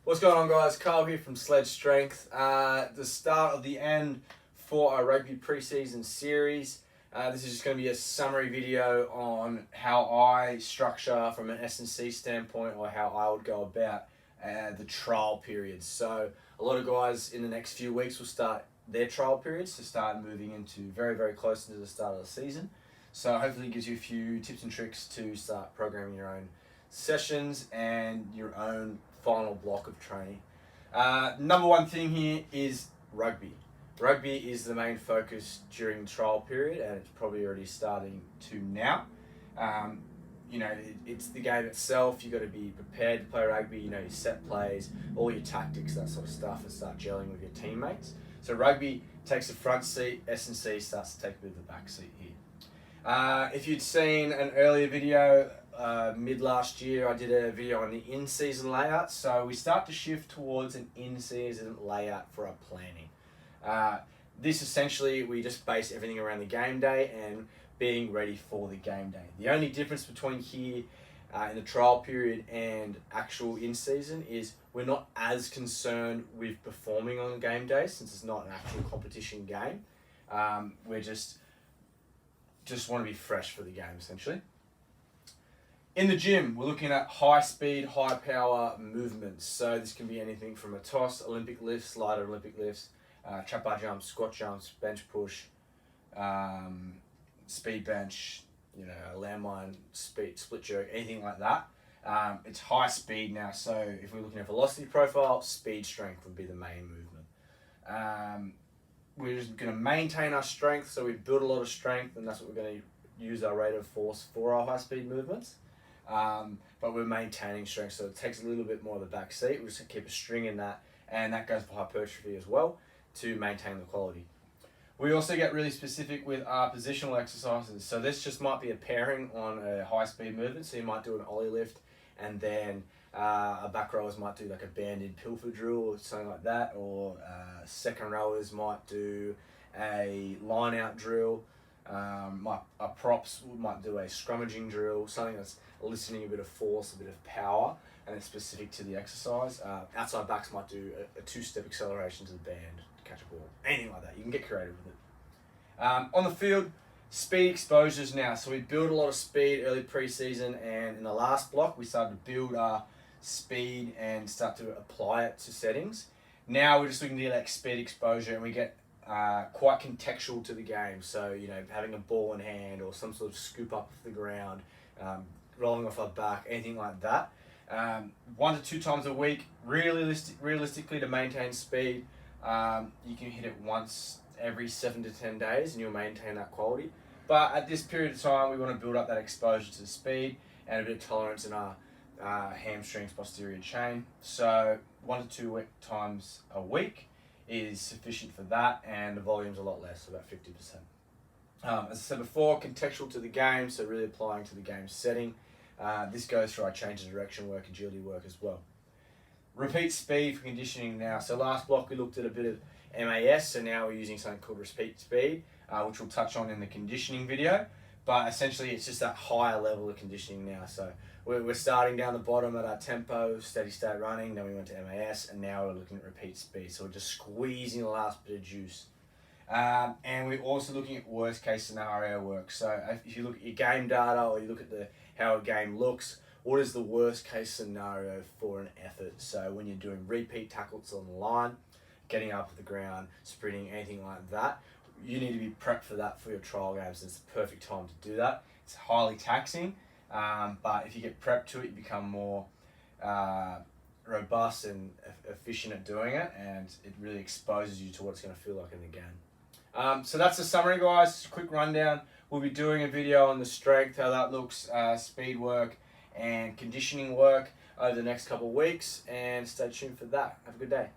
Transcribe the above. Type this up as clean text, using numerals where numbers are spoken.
What's going on, guys? Carl here from Sledge Strength. The start of the end for our rugby preseason series. This is just going to be a summary video on how I structure from an S&C standpoint, or how I would go about the trial periods. So a lot of guys in the next few weeks will start their trial periods to start moving into very close to the start of the season. So hopefully it gives you a few tips and tricks to start programming your own sessions and your own final block of training. Number one thing here is rugby. Rugby is the main focus during the trial period, and it's probably already starting to now. It's the game itself. You've got to be prepared to play rugby, your set plays, all your tactics, that sort of stuff, and start gelling with your teammates. So rugby takes the front seat, S&C starts to take a bit of the back seat here. If you'd seen an earlier video, mid last year, I did a video on the in-season layout. So we start to shift towards an in-season layout for our planning. This essentially, we just base everything around the game day and being ready for the game day. The only difference between here in the trial period and actual in-season is we're not as concerned with performing on game day, since it's not an actual competition game. We're just want to be fresh for the game, essentially. In the gym, we're looking at high speed, high power movements. So this can be anything from a toss, Olympic lifts, lighter Olympic lifts, trap bar jumps, squat jumps, bench push, speed bench, a landmine, split jerk, anything like that. It's high speed now, so if we're looking at velocity profile, speed strength would be the main movement. We're just going to maintain our strength, so we build a lot of strength, and that's what we're going to use our rate of force for our high speed movements. But we're maintaining strength, so it takes a little bit more of the back seat. We just keep a string in that, and that goes for hypertrophy as well, to maintain the quality. We also get really specific with our positional exercises. So this just might be a pairing on a high speed movement. So you might do an ollie lift, and then a back rowers might do like a banded pilfer drill or something like that, or second rowers might do a line out drill. Our props might do a scrummaging drill, something that's eliciting a bit of force, a bit of power, and it's specific to the exercise. Outside backs might do a two-step acceleration to the band to catch a ball, anything like that. You can get creative with it. On the field, speed exposures now. So we build a lot of speed early pre-season, and in the last block we started to build our speed and start to apply it to settings. Now we're just looking to get that speed exposure, and we get quite contextual to the game. So, having a ball in hand or some sort of scoop up off the ground, rolling off our back, anything like that. 1 to 2 times a week, realistically, to maintain speed. You can hit it once every 7 to 10 days and you'll maintain that quality. But at this period of time, we want to build up that exposure to the speed and a bit of tolerance in our hamstrings posterior chain. So 1 to 2 times a week is sufficient for that, and the volume's a lot less, about 50%. As I said before, contextual to the game, so really applying to the game setting. This goes for our change of direction work, agility work as well. Repeat speed for conditioning now. So last block we looked at a bit of MAS, so now we're using something called repeat speed, which we'll touch on in the conditioning video. But essentially it's just that higher level of conditioning now. So we're starting down the bottom at our tempo, steady state running, then we went to MAS, and now we're looking at repeat speed. So we're just squeezing the last bit of juice. And we're also looking at worst case scenario work. So if you look at your game data, or you look at how a game looks, what is the worst case scenario for an effort? So when you're doing repeat tackles on the line, getting up off the ground, sprinting, anything like that, you need to be prepped for that for your trial games. It's the perfect time to do that. It's highly taxing, but if you get prepped to it, you become more robust and efficient at doing it, and it really exposes you to what it's going to feel like in the game. So that's the summary, guys. Just a quick rundown. We'll be doing a video on the strength, how that looks, speed work and conditioning work over the next couple of weeks, and stay tuned for that. Have a good day.